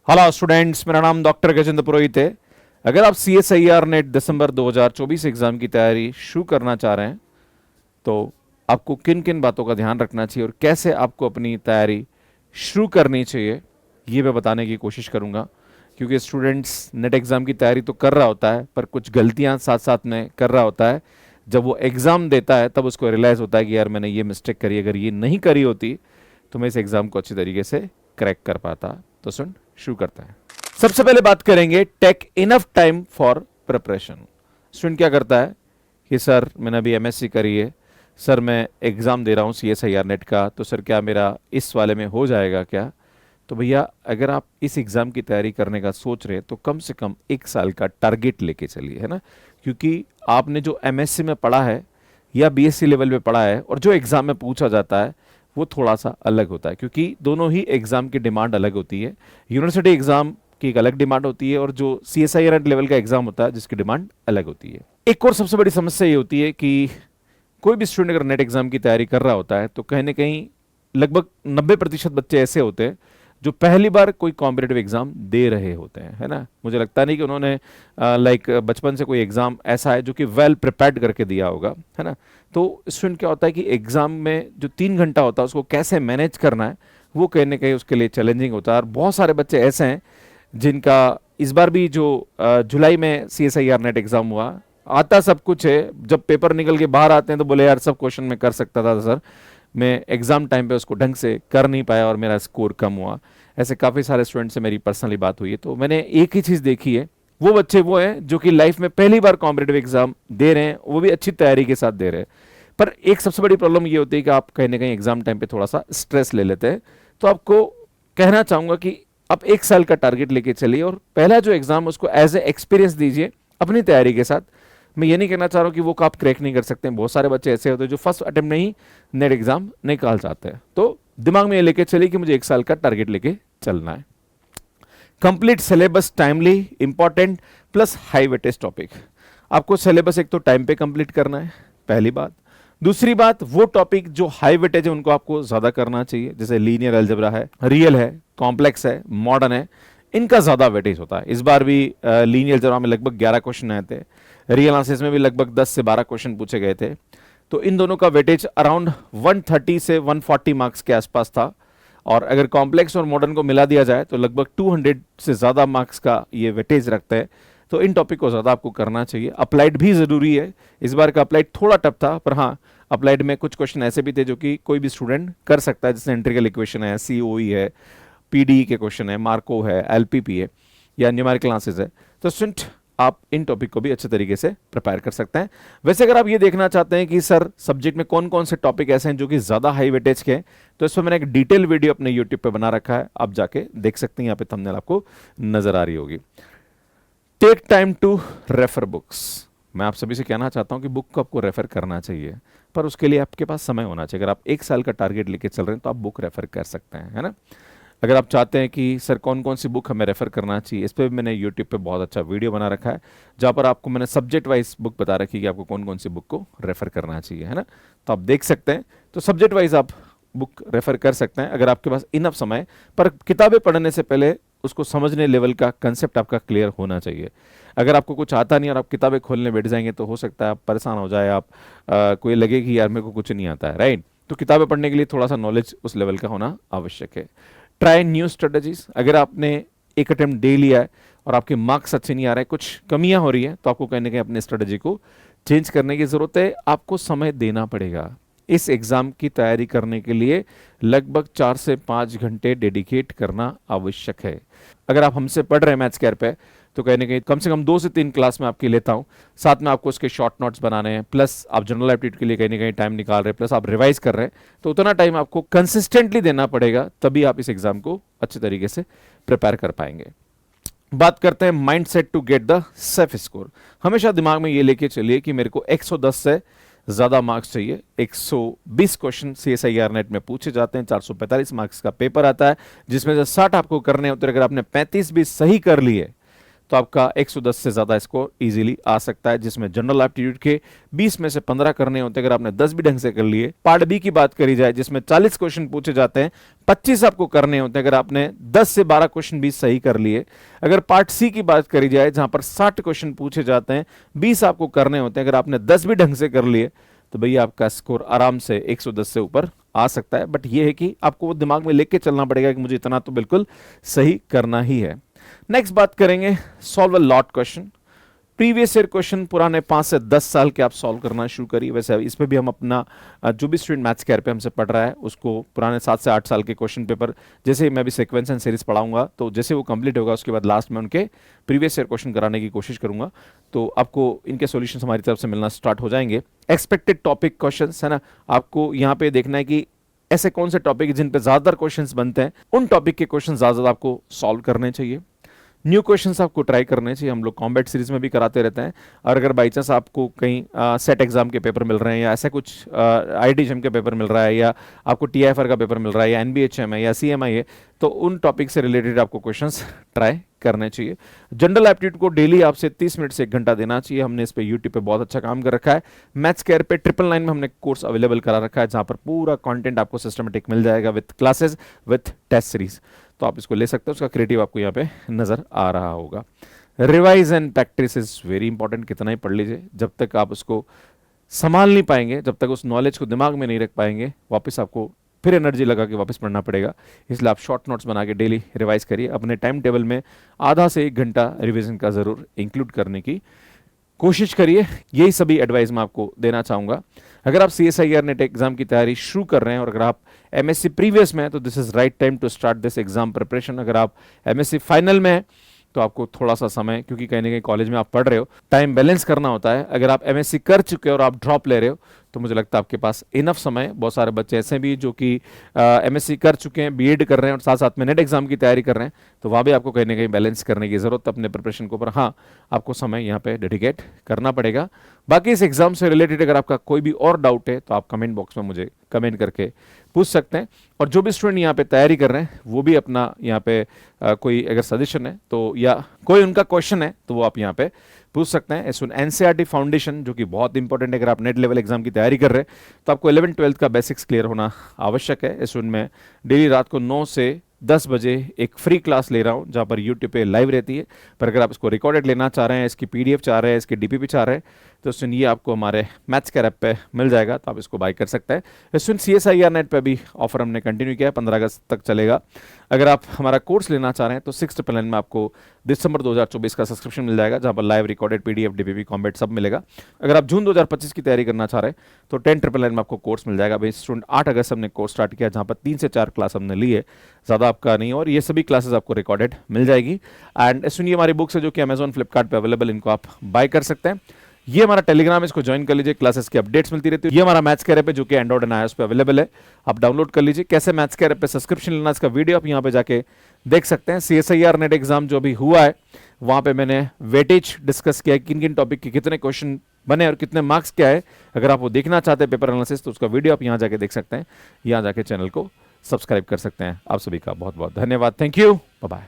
Hello students, मेरा नाम doctor Gajendra पुरोहित है। अगर आप CSIR नेट दिसंबर 2024 एग्जाम की तैयारी शुरू करना चाह रहे हैं तो आपको किन किन बातों का ध्यान रखना चाहिए और कैसे आपको अपनी तैयारी शुरू करनी चाहिए, ये मैं बताने की कोशिश करूंगा। क्योंकि स्टूडेंट्स नेट एग्ज़ाम की तैयारी तो कर रहा होता है, पर कुछ गलतियां साथ साथ में कर रहा होता है। जब वो एग्ज़ाम देता है तब उसको रियलाइज़ होता है कि यार मैंने ये मिस्टेक करी, अगर ये नहीं करी होती तो मैं इस एग्ज़ाम को अच्छी तरीके से क्रैक कर पाता। तो सुन, शुरू करते हैं। सबसे पहले बात करेंगे take enough time for preparation. Student क्या करता है कि सर मैंने अभी MSc करी है, सर मैं एग्ज़ाम दे रहा हूँ CSIR नेट का, तो सर क्या मेरा इस वाले में हो जाएगा क्या? तो भैया, अगर आप इस एग्ज़ाम की तैयारी करने का सोच रहे हैं तो कम से कम 1 साल का टारगेट लेके चलिए, है ना। क्योंकि आपने जो MSc में पढ़ा है या BSc लेवल पे पढ़ा है और जो एग्ज़ाम में पूछा जाता है वो थोड़ा सा अलग होता है, क्योंकि दोनों ही एग्ज़ाम की डिमांड अलग होती है। यूनिवर्सिटी एग्ज़ाम की एक अलग डिमांड होती है और जो CSIR लेवल का एग्ज़ाम होता है जिसकी डिमांड अलग होती है। एक और सबसे बड़ी समस्या ये होती है कि कोई भी स्टूडेंट अगर नेट एग्ज़ाम की तैयारी कर रहा होता है तो कहीं ना कहीं लगभग 90% बच्चे ऐसे होते हैं जो पहली बार कोई कॉम्पिटेटिव एग्जाम दे रहे होते हैं, है ना। मुझे लगता नहीं कि उन्होंने बचपन से कोई एग्जाम ऐसा है जो कि वेल प्रिपेयर्ड करके दिया होगा, है ना। तो स्टूडेंट क्या होता है कि एग्जाम में जो 3 घंटा होता है उसको कैसे मैनेज करना है वो कहीं ना कहीं उसके लिए चैलेंजिंग होता है। और बहुत सारे बच्चे ऐसे हैं जिनका इस बार भी जो जुलाई में CSIR नेट एग्जाम हुआ, आता सब कुछ है, जब पेपर निकल के बाहर आते हैं तो बोले यार सब क्वेश्चन मैं कर सकता था सर, मैं एग्जाम टाइम पे उसको ढंग से कर नहीं पाया और मेरा स्कोर कम हुआ। ऐसे काफ़ी सारे स्टूडेंट से मेरी पर्सनली बात हुई है, तो मैंने एक ही चीज़ देखी है, वो बच्चे वो हैं जो कि लाइफ में पहली बार कॉम्पिटेटिव एग्जाम दे रहे हैं, वो भी अच्छी तैयारी के साथ दे रहे हैं। पर एक सबसे बड़ी प्रॉब्लम ये होती है कि आप कहीं ना कहीं एग्जाम टाइम पे थोड़ा सा स्ट्रेस ले लेते हैं। तो आपको कहना चाहूंगा कि आप 1 साल का टारगेट लेके चलिए और पहला जो एग्जाम उसको एज ए एक्सपीरियंस दीजिए अपनी तैयारी के साथ। मैं ये नहीं कहना चाह रहा हूँ कि वो आप क्रैक नहीं कर सकते हैं, बहुत सारे बच्चे ऐसे होते हैं जो फर्स्ट अटेम्प्ट में ही नेट एग्जाम निकाल जाते हैं। तो दिमाग में ये लेके चलिए कि मुझे 1 साल का टारगेट लेके चलना है। Complete syllabus timely, important plus high weightage topic. आपको सिलेबस एक तो टाइम पे कंप्लीट करना है, पहली बात। दूसरी बात, वो टॉपिक जो हाई वेटेज है उनको आपको ज्यादा करना चाहिए, जैसे लीनियर अलजेब्रा है, रियल है, कॉम्प्लेक्स है, मॉडर्न है, इनका ज्यादा वेटेज होता है। इस बार भी लीनियर अलजेब्रा में लगभग 11 क्वेश्चन आए थे, रियल एनालिसिस में भी लगभग 10 से 12 क्वेश्चन पूछे गए थे। तो इन दोनों का वेटेज अराउंड 130 से 140 मार्क्स के आसपास था। और अगर कॉम्प्लेक्स और मॉडर्न को मिला दिया जाए तो लगभग 200 से ज़्यादा मार्क्स का ये वेटेज रखता है। तो इन टॉपिक को ज़्यादा आपको करना चाहिए। अप्लाइड भी ज़रूरी है। इस बार का अप्लाइड थोड़ा टफ था, पर हाँ, अप्लाइड में कुछ क्वेश्चन ऐसे भी थे जो कि कोई भी स्टूडेंट कर सकता है, जैसे इंटीग्रल इक्वेशन है, COE है, PDE के क्वेश्चन है, मार्को है, LPP है, या न्यूमेरिकल क्लासेस है। तो स्टूडेंट आप इन टॉपिक को भी अच्छे तरीके से प्रिपेयर कर सकते हैं। वैसे अगर आप ये देखना चाहते हैं कि सर सब्जेक्ट में कौन कौन से टॉपिक ऐसे हैं जो कि ज़्यादा हाई वेटेज के हैं, तो इस पर मैंने एक डिटेल वीडियो अपने यूट्यूब पे बना रखा है, आप जाके देख सकते हैं। यहाँ पे थंबनेल आपको नजर आ रही होगी। Take time to refer books. मैं आप सभी से कहना चाहता हूं कि बुक को आपको रेफर करना चाहिए, पर उसके लिए आपके पास समय होना चाहिए। अगर आप 1 साल का टारगेट लेके चल रहे हैं तो आप बुक रेफर कर सकते हैं, है ना। अगर आप चाहते हैं कि सर कौन कौन सी बुक हमें रेफर करना चाहिए, इस पर भी मैंने यूट्यूब पे बहुत अच्छा वीडियो बना रखा है, जहाँ पर आपको मैंने सब्जेक्ट वाइज बुक बता रखी है कि आपको कौन कौन सी बुक को रेफर करना चाहिए, है ना। तो आप देख सकते हैं। तो सब्जेक्ट वाइज आप बुक रेफर कर सकते हैं अगर आपके पास इनफ समय। पर किताबें पढ़ने से पहले उसको समझने लेवल का कंसेप्ट आपका क्लियर होना चाहिए। अगर आपको कुछ आता नहीं और आप किताबें खोलने बैठ जाएंगे तो हो सकता है आप परेशान हो जाए, आप कोई लगे कि यार मेरे को कुछ नहीं आता है, राइट। तो किताबें पढ़ने के लिए थोड़ा सा नॉलेज उस लेवल का होना आवश्यक है। Try new strategies. अगर आपने एक अटेम्प्ट दे लिया है और आपके मार्क्स अच्छे नहीं आ रहे हैं, कुछ कमियां हो रही हैं, तो आपको कहीं ना कहीं अपने स्ट्रेटजी को चेंज करने की जरूरत है। आपको समय देना पड़ेगा। इस एग्जाम की तैयारी करने के लिए लगभग 4 से 5 घंटे डेडिकेट करना आवश्यक है। अगर आप हमसे पढ़ रहे हैं मैथ्स केयर पे, तो कहीं ना कहीं कम से कम 2 से 3 क्लास में आपकी लेता हूँ, साथ में आपको उसके शॉर्ट नोट्स बनाने हैं, प्लस आप जनरल एप्टीट्यूड के लिए कहीं ना कहीं टाइम निकाल रहे हैं, प्लस आप रिवाइज कर रहे हैं, तो उतना टाइम आपको कंसिस्टेंटली देना पड़ेगा, तभी आप इस एग्जाम को अच्छे तरीके से प्रिपेयर कर पाएंगे। बात करते हैं mind set to get the safe score. हमेशा दिमाग में ये लेके चलिए कि मेरे को 110 से ज्यादा मार्क्स चाहिए। 120 क्वेश्चन CSIR नेट में पूछे जाते हैं, 445 मार्क्स का पेपर आता है, जिसमें से 60 आपको करने होते हैं। अगर आपने 35 भी सही कर लिए तो आपका 110 से ज़्यादा स्कोर इजीली आ सकता है, जिसमें जनरल एप्टीट्यूड के 20 में से 15 करने होते हैं, अगर आपने 10 भी ढंग से कर लिए। पार्ट बी की बात करी जाए जिसमें 40 क्वेश्चन पूछे जाते हैं, 25 आपको करने होते हैं, अगर आपने 10 से 12 क्वेश्चन भी सही कर लिए। अगर पार्ट सी की बात करी जाए जहां पर 60 क्वेश्चन पूछे जाते हैं, 20 आपको करने होते हैं, अगर आपने 10 भी ढंग से कर लिए तो भैया आपका स्कोर आराम से 110 से ऊपर आ सकता है। बट ये है कि आपको वो दिमाग में लेके चलना पड़ेगा कि मुझे इतना तो बिल्कुल सही करना ही है। नेक्स्ट बात करेंगे solve a lot question. Previous year question पुराने 5 से 10 साल के आप सॉल्व करना शुरू करिए। वैसे इस पे भी हम अपना जो भी स्टूडेंट मैथ्स केयर पे हमसे पढ़ रहा है उसको पुराने 7 से 8 साल के क्वेश्चन पेपर, जैसे मैं भी सीक्वेंस एंड सीरीज पढ़ाऊंगा, तो जैसे वो कंप्लीट होगा उसके बाद लास्ट में उनके प्रीवियस ईयर क्वेश्चन कराने की कोशिश करूंगा, तो आपको इनके सॉल्यूशंस हमारी तरफ से मिलना स्टार्ट हो जाएंगे। एक्सपेक्टेड टॉपिक क्वेश्चन है ना, आपको यहाँ पे देखना है कि ऐसे कौन से टॉपिक जिन पे ज्यादातर क्वेश्चंस बनते हैं, उन टॉपिक के क्वेश्चन ज्यादा आपको सॉल्व करने चाहिए। न्यू क्वेश्चंस आपको ट्राई करने चाहिए, हम लोग कॉम्बैट सीरीज में भी कराते रहते हैं। और अगर बाई चांस आपको कहीं सेट एग्जाम के पेपर मिल रहे हैं या ऐसा कुछ आईआईटी के पेपर मिल रहा है या आपको टीआईएफआर का पेपर मिल रहा है या एनबीएचएम है या सीएमआई है, तो उन टॉपिक से रिलेटेड आपको क्वेश्चंस ट्राई करने चाहिए। जनरल एप्टीट्यूड को डेली आपसे 30 मिनट से 1 घंटा देना चाहिए। हमने इस पे यूट्यूब पे बहुत अच्छा काम कर रखा है। मैथ्स केयर पे 999 में हमने कोर्स अवेलेबल करा रखा है, जहां पर पूरा कंटेंट आपको सिस्टमेटिक मिल जाएगा with classes with test series, तो आप इसको ले सकते हो। उसका क्रिएटिव आपको यहाँ पे नजर आ रहा होगा। Revise and practice is very important. कितना ही पढ़ लीजिए, जब तक आप उसको संभाल नहीं पाएंगे, जब तक उस नॉलेज को दिमाग में नहीं रख पाएंगे, वापस आपको फिर एनर्जी लगा के वापस पढ़ना पड़ेगा। इसलिए आप शॉर्ट नोट्स बना के डेली रिवाइज करिए। अपने टाइम टेबल में आधा से 1 घंटा रिवीजन का जरूर इंक्लूड करने की कोशिश करिए। यही सभी एडवाइस मैं आपको देना चाहूंगा। अगर आप CSIR नेट एग्जाम की तैयारी शुरू कर रहे हैं और अगर आप MSc प्रीवियस में हैं तो this is right time to start this exam preparation. अगर आप MSc फाइनल में हैं तो आपको थोड़ा सा समय, क्योंकि कहीं ना कहीं कॉलेज में आप पढ़ रहे हो, टाइम बैलेंस करना होता है। अगर आप MSc कर चुके हो और आप ड्रॉप ले रहे हो तो मुझे लगता है आपके पास इनफ समय। बहुत सारे बच्चे ऐसे भी जो कि MSc कर चुके हैं, बीएड कर रहे हैं और साथ साथ में नेट एग्जाम की तैयारी कर रहे हैं, तो वहाँ भी आपको कहीं ना कहीं बैलेंस करने की जरूरत है अपने प्रिपरेशन के ऊपर। हाँ, आपको समय यहाँ पे डेडिकेट करना पड़ेगा। बाकी इस एग्जाम से रिलेटेड अगर आपका कोई भी और डाउट है तो आप कमेंट बॉक्स में मुझे कमेंट करके पूछ सकते हैं। और जो भी स्टूडेंट यहाँ पे तैयारी कर रहे हैं वो भी अपना यहाँ पे कोई अगर सजेशन है तो या कोई उनका क्वेश्चन है तो वो आप यहाँ पे पूछ सकते हैं। एस एनसीईआरटी फाउंडेशन जो कि बहुत इंपॉर्टेंट है, अगर आप नेट लेवल एग्जाम की तैयारी कर रहे हैं तो आपको 11th-12th का बेसिक्स क्लियर होना आवश्यक है। एस में डेली रात को 9 से 10 बजे एक फ्री क्लास ले रहा हूं जहां पर यूट्यूब पे लाइव रहती है। पर अगर आप इसको रिकॉर्डेड लेना चाह रहे हैं, इसकी PDF चाह रहे हैं, इसकी DPP चाह रहे हैं, तो सुनिए आपको हमारे मैथ्स केयर ऐप पे मिल जाएगा, तो आप इसको बाय कर सकते हैं। इसमें CSIR नेट पे भी ऑफर हमने कंटिन्यू किया है, 15 अगस्त तक चलेगा। अगर आप हमारा कोर्स लेना चाह रहे हैं तो 6 में आपको दिसंबर 2024 का सब्सक्रिप्शन मिल जाएगा, जहां पर live recorded PDF DPP combat सब मिलेगा। अगर आप जून 2025 की तैयारी करना चाह रहे हैं तो 10 में आपको कोर्स मिल जाएगा। भाई स्टूडेंट 8 अगस्त हमने कोर्स स्टार्ट किया, जहां पर 3 से 4 क्लास हमने ली है, ज़्यादा आपका नहीं, और ये सभी क्लासेस आपको रिकॉर्डेड मिल जाएगी। एंड सुनिए हमारी बुक्स है जो कि अमेजॉन फ्लिपकार्ट पे अवेलेबल, इनको आप बाय कर सकते हैं। ये हमारा टेलीग्राम है, इसको ज्वाइन कर लीजिए, क्लासेस की अपडेट्स मिलती रहती है। ये हमारा मैथ्स केयर ऐप है जो कि एंड्रॉइड एंड iOS पे अवेलेबल है, आप डाउनलोड कर लीजिए। कैसे मैथ्स केयर ऐप पे सब्सक्रिप्शन लेना, इसका वीडियो आप यहाँ पे जाके देख सकते हैं। CSIR नेट एग्जाम जो भी हुआ है वहां पे मैंने वेटेज डिस्कस किया है, किन किन टॉपिक के कितने क्वेश्चन बने और कितने मार्क्स क्या है। अगर आप वो देखना चाहते हैं पेपर एनालिसिस तो उसका वीडियो आप यहाँ जाके देख सकते हैं, यहाँ जाके चैनल को सब्सक्राइब कर सकते हैं। आप सभी का बहुत बहुत धन्यवाद। Thank you, bye bye.